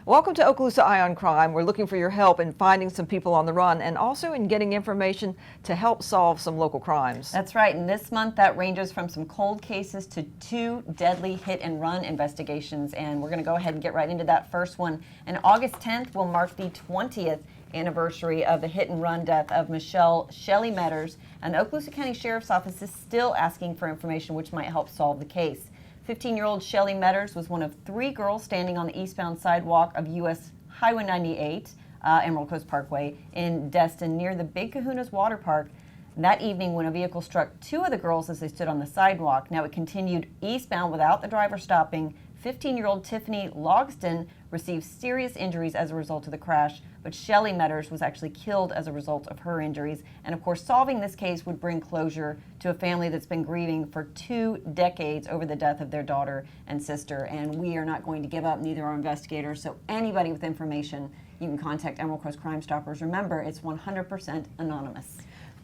Welcome to Okaloosa Eye on Crime. We're looking for your help in finding some people on the run and also in getting information to help solve some local crimes. That's right, and this month that ranges from some cold cases to 2 deadly hit-and-run investigations, and we're going to go ahead and get right into that first one. And August 10th will mark the 20th anniversary of the hit-and-run death of Michelle Shelley Metters, and the Okaloosa County Sheriff's Office is still asking for information which might help solve the case. 15-year-old Shelley Metters was one of 3 girls standing on the eastbound sidewalk of U.S. Highway 98, Emerald Coast Parkway, in Destin near the Big Kahuna's Water Park that evening when a vehicle struck 2 of the girls as they stood on the sidewalk. Now it continued eastbound without the driver stopping. 15-year-old Tiffany Logston received serious injuries as a result of the crash, but Shelley Metters was actually killed as a result of her injuries. And of course, solving this case would bring closure to a family that's been grieving for 2 decades over the death of their daughter and sister. And we are not going to give up, neither are investigators. So anybody with information, you can contact Emerald Coast Crime Stoppers. Remember, it's 100% anonymous.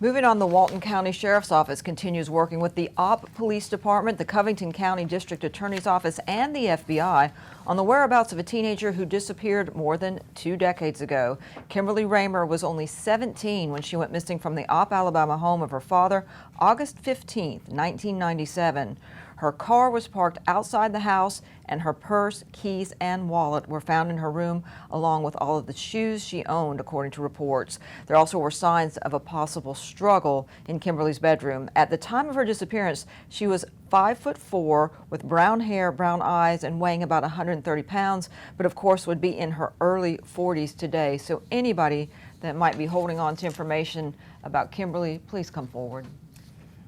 Moving on, the Walton County Sheriff's Office continues working with the Opp Police Department, the Covington County District Attorney's Office, and the FBI on the whereabouts of a teenager who disappeared more than 2 decades ago. Kimberly Raymer was only 17 when she went missing from the Opp, Alabama home of her father, August 15, 1997. Her car was parked outside the house, and her purse, keys, and wallet were found in her room, along with all of the shoes she owned, according to reports. There also were signs of a possible struggle in Kimberly's bedroom. At the time of her disappearance, she was 5'4", with brown hair, brown eyes, and weighing about 130 pounds, but of course would be in her early 40s today. So anybody that might be holding on to information about Kimberly, please come forward.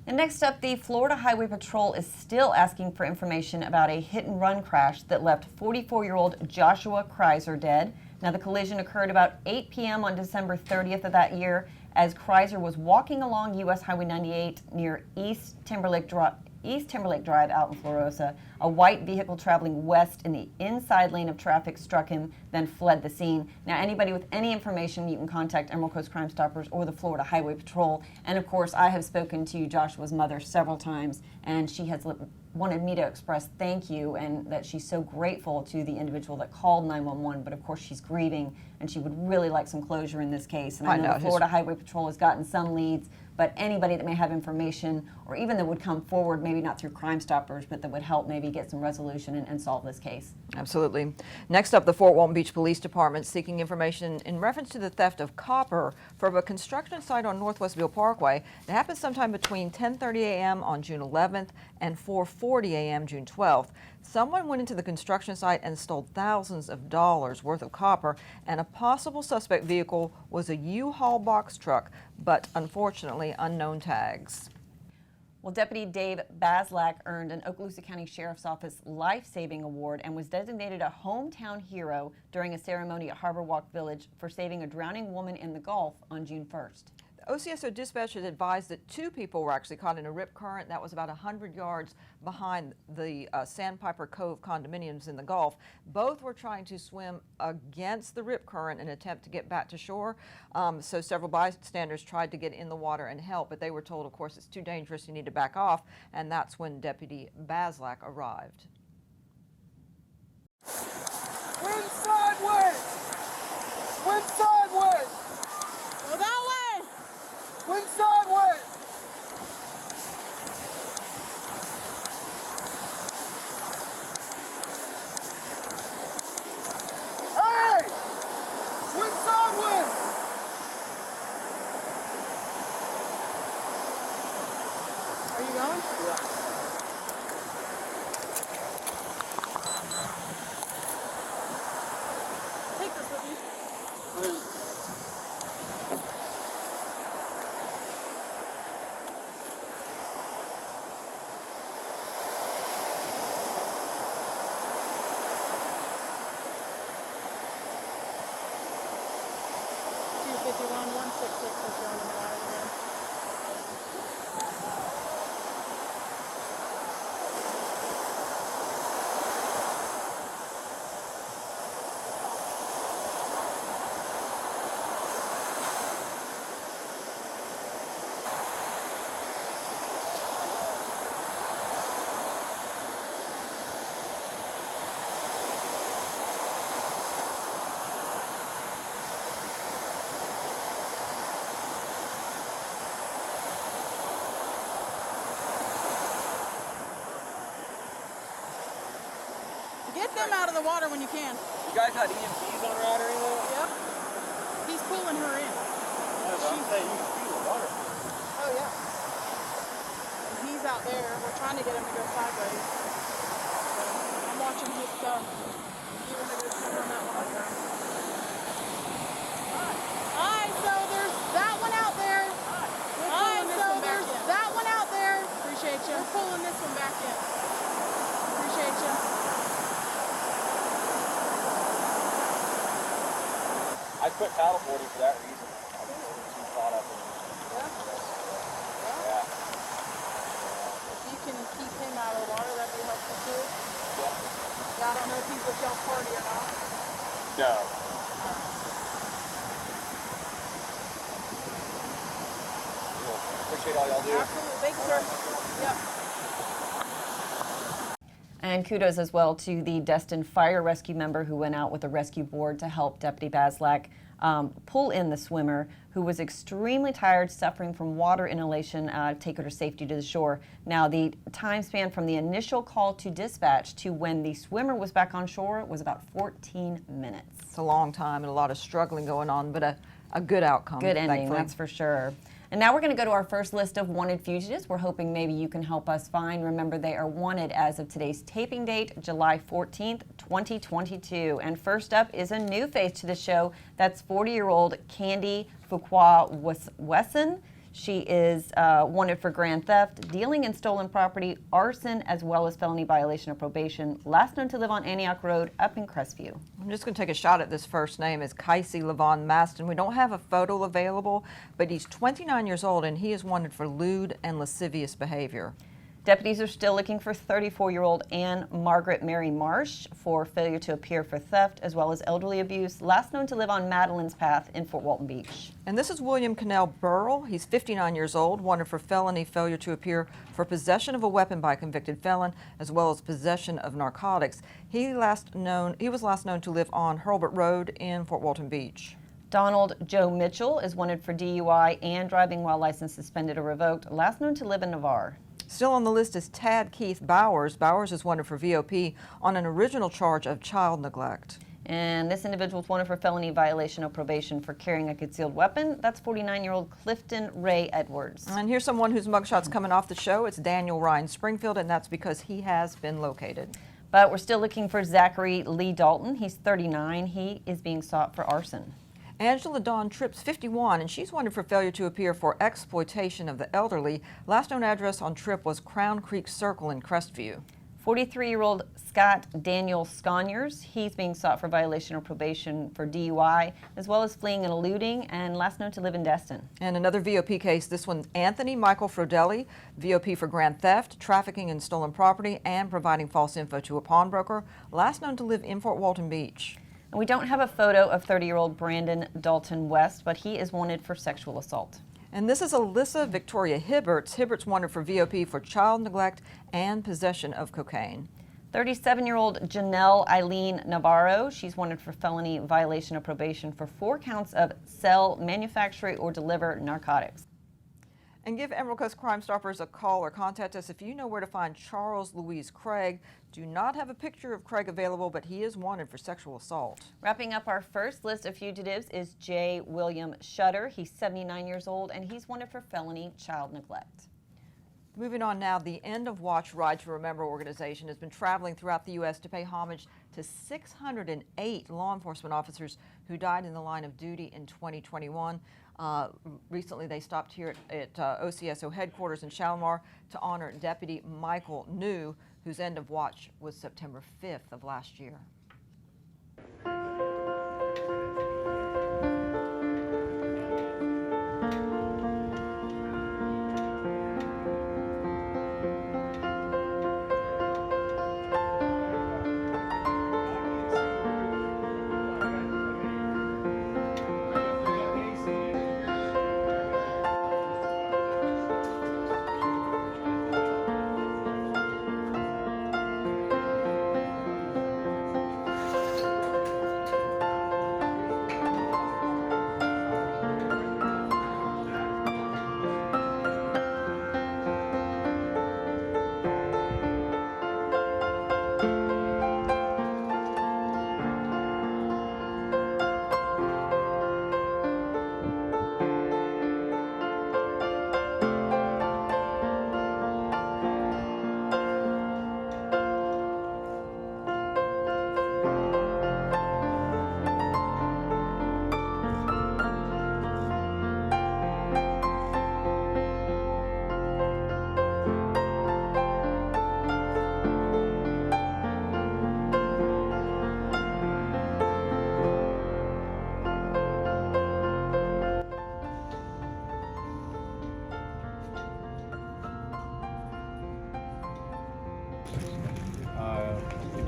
And next up, the Florida Highway Patrol is still asking for information about a hit-and-run crash that left 44-year-old Joshua Kreiser dead. Now, the collision occurred about 8 p.m. on December 30th of that year as Kreiser was walking along U.S. Highway 98 near East Timberlake Drive out in Okaloosa. A white vehicle traveling west in the inside lane of traffic struck him, then fled the scene. Now, anybody with any information, you can contact Emerald Coast Crime Stoppers or the Florida Highway Patrol. And of course, I have spoken to Joshua's mother several times, and she has wanted me to express thank you and that she's so grateful to the individual that called 911, but of course she's grieving and she would really like some closure in this case. And I know the Florida Highway Patrol has gotten some leads, but anybody that may have information or even that would come forward, maybe not through Crime Stoppers, but that would help maybe get some resolution and solve this case. Absolutely. Next up, the Fort Walton Beach Police Department seeking information in reference to the theft of copper from a construction site on Northwestville Parkway that happened sometime between 10:30 a.m. on June 11th and 4:40 a.m. June 12th. Someone went into the construction site and stole thousands of dollars worth of copper, and a possible suspect vehicle was a U-Haul box truck, but unfortunately unknown tags. Well, Deputy Dave Baslak earned an Okaloosa County Sheriff's Office Life-Saving Award and was designated a hometown hero during a ceremony at Harbor Walk Village for saving a drowning woman in the Gulf on June 1st. OCSO dispatch had advised that 2 people were actually caught in a rip current that was about 100 yards behind the Sandpiper Cove condominiums in the Gulf. Both were trying to swim against the rip current in an attempt to get back to shore. So several bystanders tried to get in the water and help, but they were told, of course, it's too dangerous, you need to back off, and that's when Deputy Baslak arrived. Wind sideways! Wind sideways! Go that way! Wind sideways! Hey! Wind sideways! Are you going? Yeah. Take this with you. Get them out of the water when you can. You guys had EMTs on route or anything? Yep. He's pulling her in. She's saying you can feel the water. Oh, yeah. And he's out there. We're trying to get him to go sideways. So I'm watching his stuff. He was a good swimmer on that water. Hi, so there's that one out there. Hi, so there's that one out there. Appreciate you. We're pulling this one back in. Appreciate you. I quit paddleboarding for that reason. I was too caught up in it. Yeah. If you can keep him out of the water, that'd be helpful too. Yeah, I don't know if he's with y'all's party or not. No. Cool. Appreciate all y'all do. Absolutely. Thank you, sir. Yep. And kudos as well to the Destin fire rescue member who went out with a rescue board to help Deputy Baslak pull in the swimmer who was extremely tired, suffering from water inhalation, take her to safety to the shore. Now, the time span from the initial call to dispatch to when the swimmer was back on shore was about 14 minutes. It's a long time and a lot of struggling going on, but a good outcome. Good ending, thankfully. that's for sure. And now we're going to go to our first list of wanted fugitives. We're hoping maybe you can help us find. Remember, they are wanted as of today's taping date, July 14th, 2022. And first up is a new face to the show. That's 40-year-old Candy Fuqua-Wesson. She is wanted for grand theft, dealing in stolen property, arson, as well as felony violation of probation. Last known to live on Antioch Road up in Crestview. I'm just going to take a shot at this first name. Is Casey Levon Maston. We don't have a photo available, but he's 29 years old and he is wanted for lewd and lascivious behavior. Deputies are still looking for 34-year-old Ann Margaret Mary Marsh for failure to appear for theft, as well as elderly abuse, last known to live on Madeline's Path in Fort Walton Beach. And this is William Cannell Burrell. He's 59 years old, wanted for felony failure to appear for possession of a weapon by a convicted felon, as well as possession of narcotics. He was last known to live on Hurlburt Road in Fort Walton Beach. Donald Joe Mitchell is wanted for DUI and driving while license suspended or revoked, last known to live in Navarre. Still on the list is Tad Keith Bowers. Bowers is wanted for VOP on an original charge of child neglect. And this individual is wanted for felony violation of probation for carrying a concealed weapon. That's 49-year-old Clifton Ray Edwards. And here's someone whose mugshot's coming off the show. It's Daniel Ryan Springfield, and that's because he has been located. But we're still looking for Zachary Lee Dalton. He's 39. He is being sought for arson. Angela Dawn Tripp's 51, and she's wanted for failure to appear for exploitation of the elderly. Last known address on Tripp was Crown Creek Circle in Crestview. 43-year-old Scott Daniel Sconyers, he's being sought for violation of probation for DUI, as well as fleeing and eluding, and last known to live in Destin. And another VOP case, this one, Anthony Michael Frodelli, VOP for grand theft, trafficking in stolen property, and providing false info to a pawnbroker, last known to live in Fort Walton Beach. And we don't have a photo of 30-year-old Brandon Dalton West, but he is wanted for sexual assault. And this is Alyssa Victoria Hibberts. Hibberts wanted for VOP for child neglect and possession of cocaine. 37-year-old Janelle Eileen Navarro, she's wanted for felony violation of probation for 4 counts of sell, manufacture, or deliver narcotics. And give Emerald Coast Crime Stoppers a call or contact us if you know where to find Charles Louise Craig. Do not have a picture of Craig available, but he is wanted for sexual assault. Wrapping up our first list of fugitives is J. William Shutter. He's 79 years old, and he's wanted for felony child neglect. Moving on now, the End of Watch Ride to Remember organization has been traveling throughout the U.S. to pay homage to 608 law enforcement officers who died in the line of duty in 2021. Recently, they stopped here at OCSO headquarters in Shalimar to honor Deputy Michael New, whose end of watch was September 5th of last year.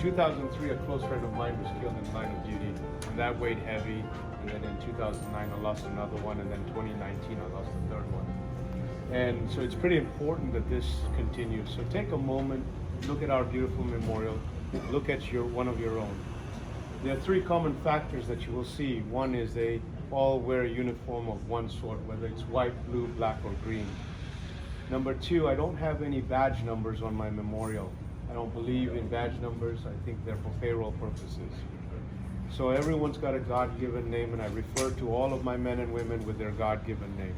2003, a close friend of mine was killed in line of duty, and that weighed heavy. And then in 2009, I lost another one, and then 2019, I lost the third one. And so it's pretty important that this continues. So take a moment, look at our beautiful memorial, look at one of your own. There are three common factors that you will see. One is they all wear a uniform of one sort, whether it's white, blue, black, or green. Number two, I don't have any badge numbers on my memorial. I don't believe in badge numbers. I think they're for payroll purposes. So everyone's got a God-given name, and I refer to all of my men and women with their God-given name.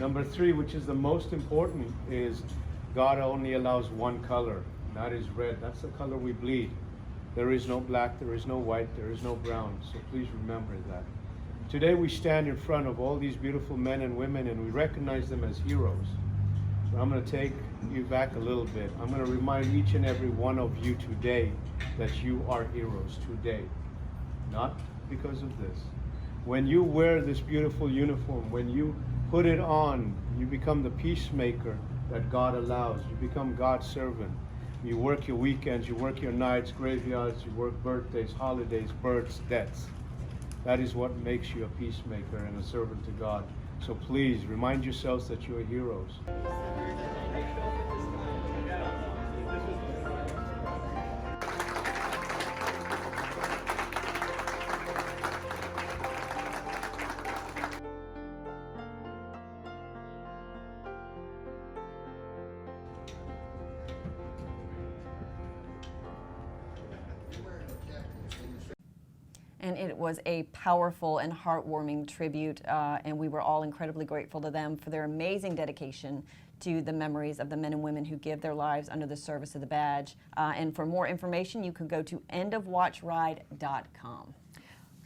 Number three, which is the most important, is God only allows one color, and that is red. That's the color we bleed. There is no black, there is no white, there is no brown. So please remember that. Today we stand in front of all these beautiful men and women, and we recognize them as heroes. So I'm going to take you back a little bit. I'm going to remind each and every one of you today that you are heroes today, not because of this. When you wear this beautiful uniform, when you put it on, you become the peacemaker that God allows. You become God's servant. You work your weekends, you work your nights, graveyards, you work birthdays, holidays, births, deaths. That is what makes you a peacemaker and a servant to God. So please remind yourselves that you are heroes. And it was a powerful and heartwarming tribute, and we were all incredibly grateful to them for their amazing dedication to the memories of the men and women who give their lives under the service of the badge. And for more information, you can go to endofwatchride.com.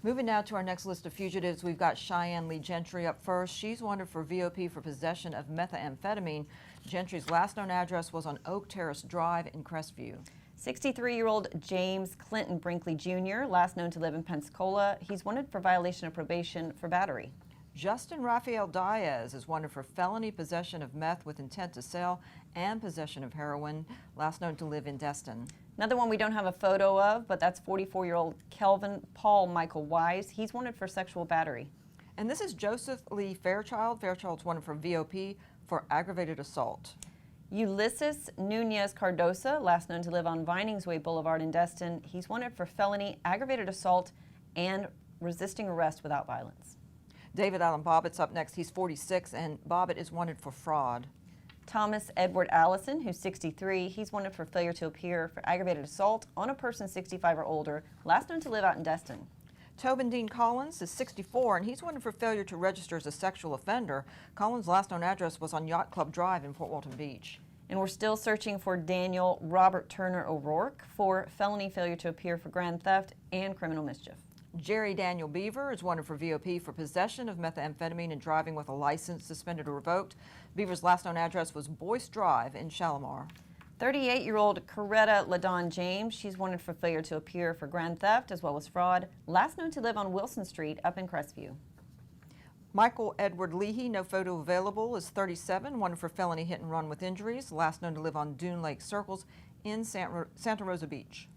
Moving now to our next list of fugitives, we've got Cheyenne Lee Gentry up first. She's wanted for VOP for possession of methamphetamine. Gentry's last known address was on Oak Terrace Drive in Crestview. 63-year-old James Clinton Brinkley Jr., last known to live in Pensacola, he's wanted for violation of probation for battery. Justin Rafael Diaz is wanted for felony possession of meth with intent to sell and possession of heroin, last known to live in Destin. Another one we don't have a photo of, but that's 44-year-old Kelvin Paul Michael Wise. He's wanted for sexual battery. And this is Joseph Lee Fairchild. Fairchild's wanted for VOP for aggravated assault. Ulysses Nunez Cardosa, last known to live on Viningsway Boulevard in Destin, he's wanted for felony aggravated assault and resisting arrest without violence. David Allen Bobbitt's up next. He's 46, and Bobbitt is wanted for fraud. Thomas Edward Allison, who's 63, he's wanted for failure to appear for aggravated assault on a person 65 or older, last known to live out in Destin. Tobin Dean Collins is 64, and he's wanted for failure to register as a sexual offender. Collins' last known address was on Yacht Club Drive in Fort Walton Beach. And we're still searching for Daniel Robert Turner O'Rourke for felony failure to appear for grand theft and criminal mischief. Jerry Daniel Beaver is wanted for VOP for possession of methamphetamine and driving with a license suspended or revoked. Beaver's last known address was Boyce Drive in Shalimar. 38-year-old Coretta LaDon James, she's wanted for failure to appear for grand theft as well as fraud, last known to live on Wilson Street up in Crestview. Michael Edward Leahy, no photo available, is 37, wanted for felony hit and run with injuries, last known to live on Dune Lake Circles in Santa Rosa Beach.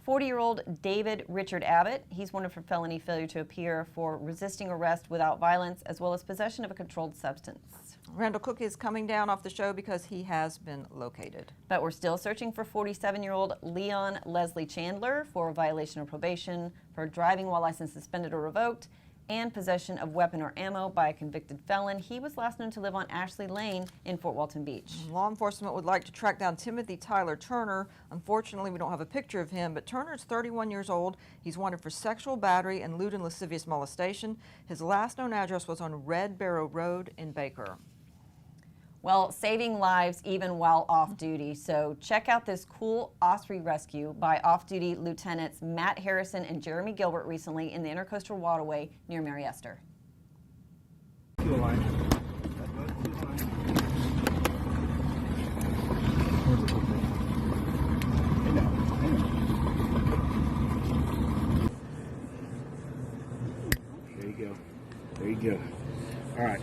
40-year-old David Richard Abbott, he's wanted for felony failure to appear for resisting arrest without violence as well as possession of a controlled substance. Randall Cook is coming down off the show because he has been located. But we're still searching for 47-year-old Leon Leslie Chandler for violation of probation, for driving while license suspended or revoked, and possession of weapon or ammo by a convicted felon. He was last known to live on Ashley Lane in Fort Walton Beach. Law enforcement would like to track down Timothy Tyler Turner. Unfortunately, we don't have a picture of him, but Turner is 31 years old. He's wanted for sexual battery and lewd and lascivious molestation. His last known address was on Red Barrow Road in Baker. Well, saving lives even while off duty. So check out this cool Osprey rescue by off-duty Lieutenants Matt Harrison and Jeremy Gilbert recently in the Intercoastal Waterway near Mary Esther. There you go. There you go. All right.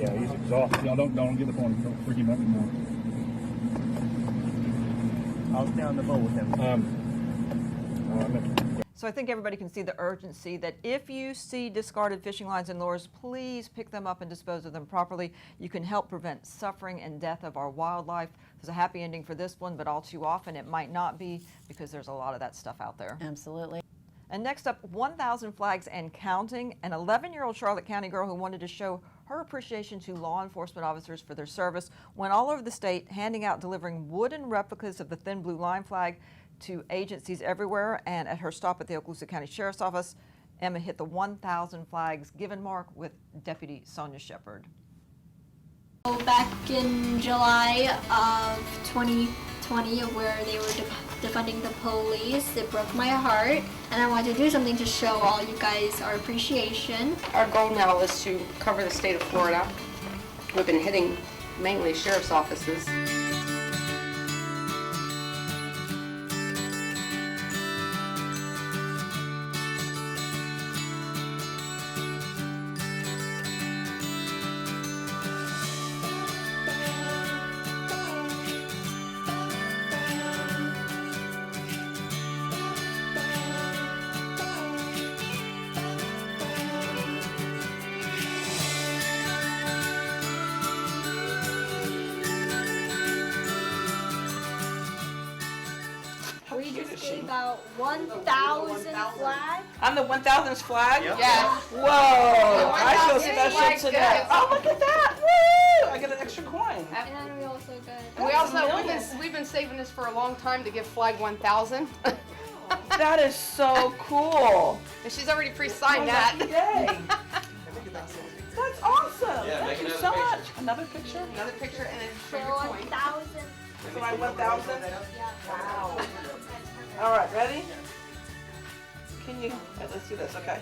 Yeah, he's exhausted. Y'all don't get the phone. Don't freak him out anymore. I'll stay on the boat with him. So I think everybody can see the urgency that if you see discarded fishing lines and lures, please pick them up and dispose of them properly. You can help prevent suffering and death of our wildlife. There's a happy ending for this one, but all too often it might not be because there's a lot of that stuff out there. Absolutely. And next up, 1,000 flags and counting. An 11-year-old Charlotte County girl who wanted to show her appreciation to law enforcement officers for their service went all over the state handing out, delivering wooden replicas of the thin blue line flag to agencies everywhere. And at her stop at the Okaloosa County Sheriff's Office, Emma hit the 1,000 flags given mark with Deputy Sonia Shepard. Back in July of 2020, where they were defunding the police, it broke my heart, and I wanted to do something to show all you guys our appreciation. Our goal now is to cover the state of Florida. We've been hitting mainly sheriff's offices. We just gave out 1,000 flags. I'm the 1000th flag? Yeah. Whoa! I feel 1000th special flag today. good. Oh, look at that! Woo! I get an extra coin. And then we also got And we also, we've been saving this for a long time to give Flag 1000. That is so cool. And she's already pre-signed that. Yay! That's awesome. Yeah, Thank make you another so picture. much. Another picture? Another picture and then for for your coin. 1,000. For my 1000? Yeah. Wow. All right, ready? Can you? Let's do this, okay.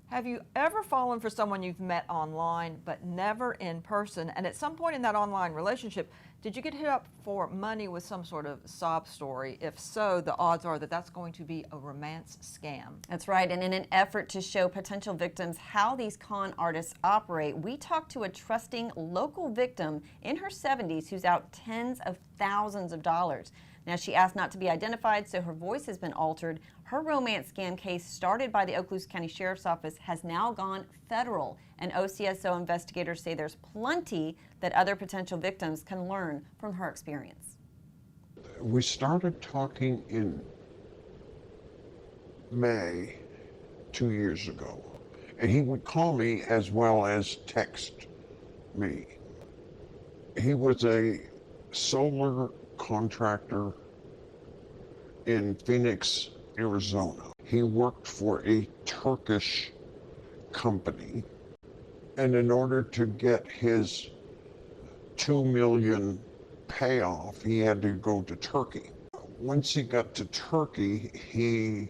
Have you ever fallen for someone you've met online but never in person? And at some point in that online relationship, did you get hit up for money with some sort of sob story? If so, the odds are that that's going to be a romance scam. That's right, and in an effort to show potential victims how these con artists operate, we talked to a trusting local victim in her 70s who's out tens of thousands of dollars. Now, she asked not to be identified, so her voice has been altered. Her romance scam case, started by the Okaloosa County Sheriff's Office, has now gone federal, and OCSO investigators say there's plenty that other potential victims can learn from her experience. We started talking in May 2 years ago, and he would call me as well as text me. He was a solar contractor in Phoenix, Arizona. He worked for a Turkish company, and in order to get his $2 million payoff, he had to go to Turkey. Once he got to Turkey, he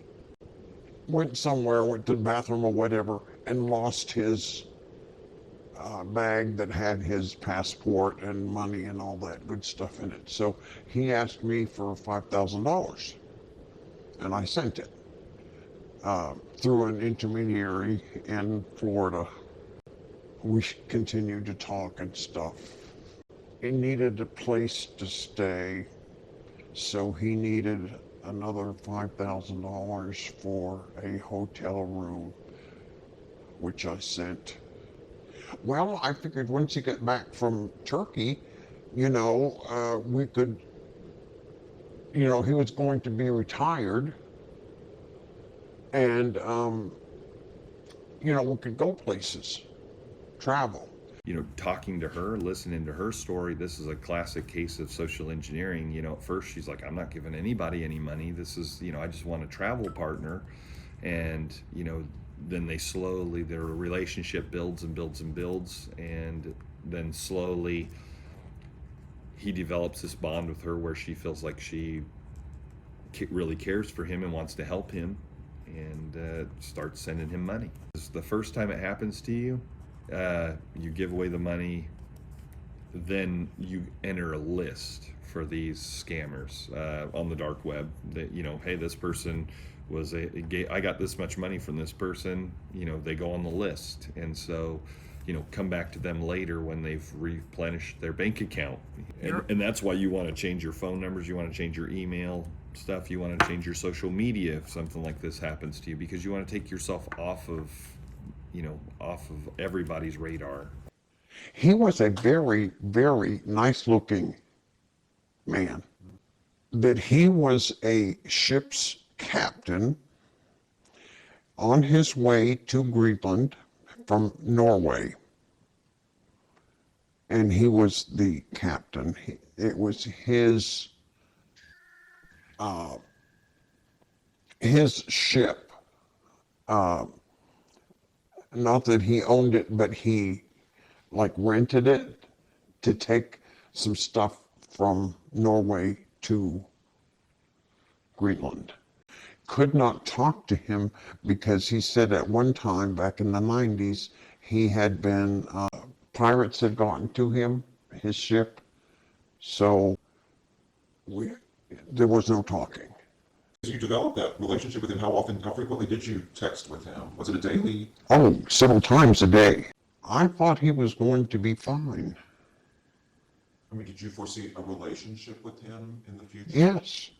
went somewhere, went to the bathroom or whatever, and lost his bag that had his passport and money and all that good stuff in it. So he asked me for $5,000, and I sent it through an intermediary in Florida. We continued to talk and stuff. He needed a place to stay, so he needed another $5,000 for a hotel room, which I sent. Well, I figured once he got back from Turkey, we could, he was going to be retired, and, we could go places, travel. Talking to her, listening to her story, this is a classic case of social engineering. At first she's like, I'm not giving anybody any money. This is, I just want a travel partner. And, then their relationship builds and builds and builds. And then slowly he develops this bond with her where she feels like she really cares for him and wants to help him, and starts sending him money. The first time it happens to you, you give away the money, then you enter a list for these scammers on the dark web that, hey, this person I got this much money from this person, they go on the list. And so, come back to them later when they've replenished their bank account. And that's why you want to change your phone numbers, you want to change your email stuff, you want to change your social media if something like this happens to you, because you want to take yourself off of everybody's radar. He was a very, very nice looking man. That he was a ship's captain on his way to Greenland from Norway. And he was the captain. It was his ship. Not that he owned it, but he rented it to take some stuff from Norway to Greenland. Could not talk to him because he said at one time back in the 90s, he had been, pirates had gotten to him, his ship. So there was no talking. As you developed that relationship with him, how frequently did you text with him? Was it a daily? Oh, several times a day. I thought he was going to be fine. I mean, did you foresee a relationship with him in the future? Yes.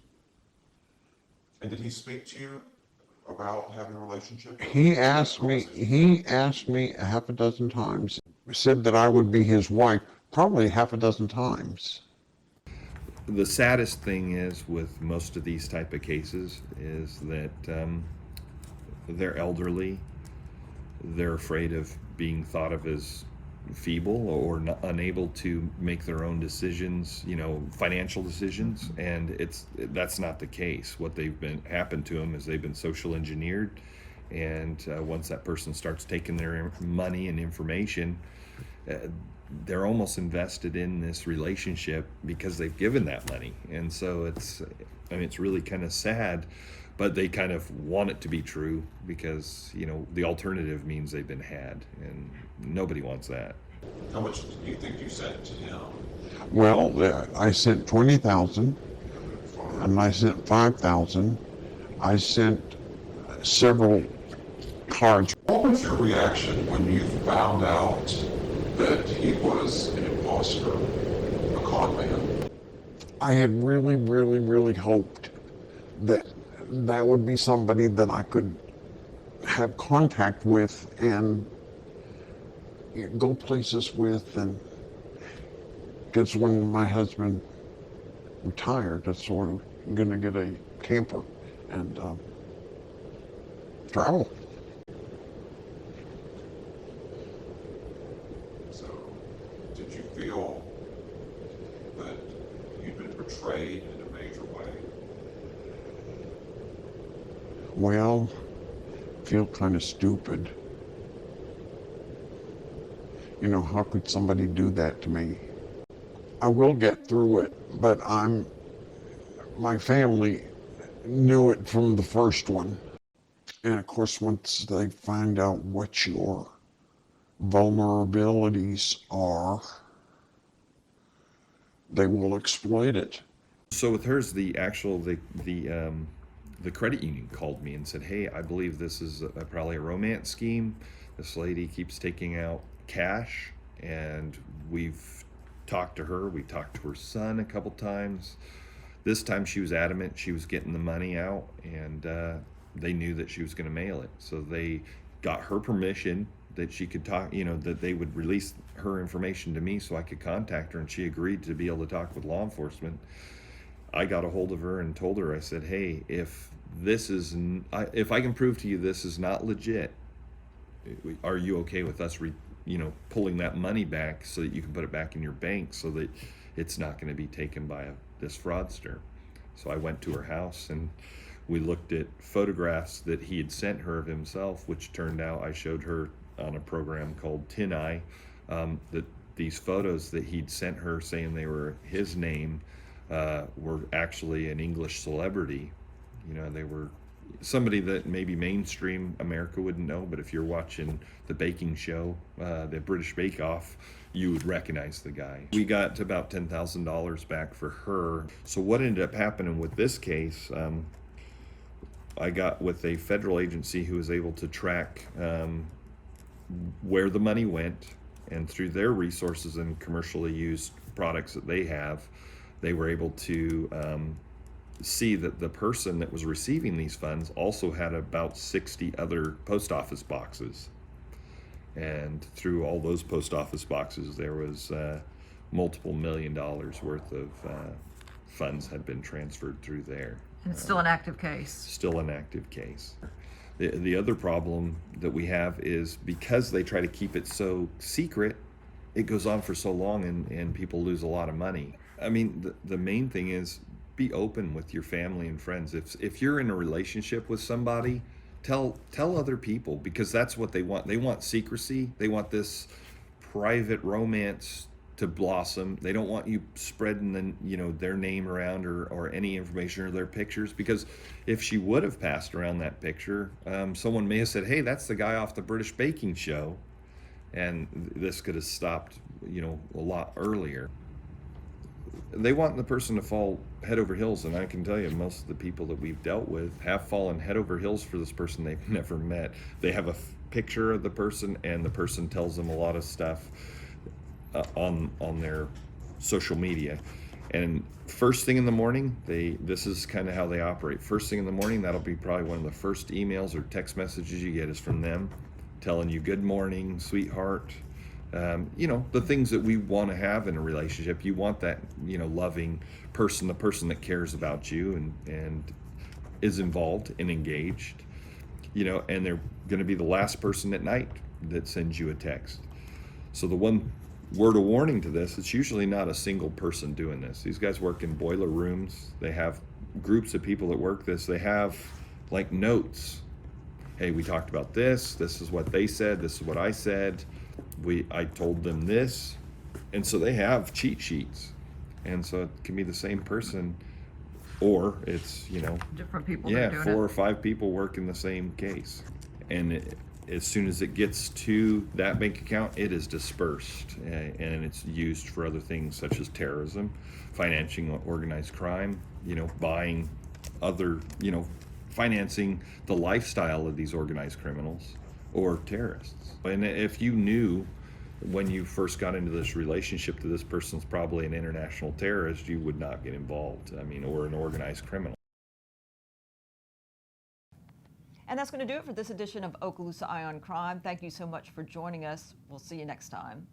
And did he speak to you about having a relationship? He asked me a half a dozen times, said that I would be his wife, probably half a dozen times. The saddest thing is with most of these type of cases is that they're elderly, they're afraid of being thought of as feeble or unable to make their own decisions, financial decisions, and that's not the case. What happened to them is they've been social engineered, and once that person starts taking their money and information, they're almost invested in this relationship because they've given that money. And so it's really kind of sad, but they kind of want it to be true because, the alternative means they've been had, and nobody wants that. How much do you think you sent to him? Well, I sent 20,000, and I sent 5,000. I sent several cards. What was your reaction when you found out that he was an imposter, a con man? I had really, really, really hoped that that would be somebody that I could have contact with and go places with, and because when my husband retired, that's sort of gonna get a camper and travel. So, did you feel that you'd been betrayed in a major way? Well, I feel kind of stupid. How could somebody do that to me? I will get through it, but my family knew it from the first one. And of course, once they find out what your vulnerabilities are, they will exploit it. So with hers, the credit union called me and said, hey, I believe this is probably a romance scheme. This lady keeps taking out cash, and we've talked to her. We talked to her son a couple times. This time she was adamant she was getting the money out, and they knew that she was going to mail it. So they got her permission that she could talk, that they would release her information to me so I could contact her, and she agreed to be able to talk with law enforcement. I got a hold of her and told her, I said, hey, if I can prove to you this is not legit, are you okay with us pulling that money back so that you can put it back in your bank so that it's not going to be taken by this fraudster? So I went to her house and we looked at photographs that he had sent her of himself, which turned out, I showed her on a program called Tin Eye, that these photos that he'd sent her saying they were his name were actually an English celebrity You know, they were somebody that maybe mainstream America wouldn't know, but if you're watching the baking show, the British Bake Off, you would recognize the guy. We got about $10,000 back for her. So what ended up happening with this case, I got with a federal agency who was able to track where the money went, and through their resources and commercially used products that they have, they were able to see that the person that was receiving these funds also had about 60 other post office boxes. And through all those post office boxes, there was multiple $1 million worth of funds had been transferred through there. And it's still an active case. Still an active case. The other problem that we have is because they try to keep it so secret, it goes on for so long and people lose a lot of money. I mean, the main thing is be open with your family and friends. If you're in a relationship with somebody, tell other people, because that's what they want. They want secrecy. They want this private romance to blossom. They don't want you spreading their name around or any information or their pictures, because if she would have passed around that picture, someone may have said, hey, that's the guy off the British baking show, and this could have stopped a lot earlier. They want the person to fall head over heels, and I can tell you most of the people that we've dealt with have fallen head over heels for this person they've never met. They have a picture of the person, and the person tells them a lot of stuff on their social media. And first thing in the morning, this is kind of how they operate. First thing in the morning, that'll be probably one of the first emails or text messages you get is from them, telling you good morning, sweetheart. The things that we want to have in a relationship. You want that, loving person, the person that cares about you and is involved and engaged, and they're going to be the last person at night that sends you a text. So the one word of warning to this, it's usually not a single person doing this. These guys work in boiler rooms. They have groups of people that work this. They have like notes. Hey, we talked about this. This is what they said. This is what I said. I told them this. And so they have cheat sheets. And so it can be the same person, or it's, different people. Yeah, doing 4 it. or 5 people work in the same case. And as soon as it gets to that bank account, it is dispersed, and it's used for other things such as terrorism, financing organized crime, buying other, financing the lifestyle of these organized criminals or terrorists. And if you knew when you first got into this relationship that this person's probably an international terrorist, you would not get involved, or an organized criminal. And that's going to do it for this edition of Okaloosa Eye on Crime. Thank you so much for joining us. We'll see you next time.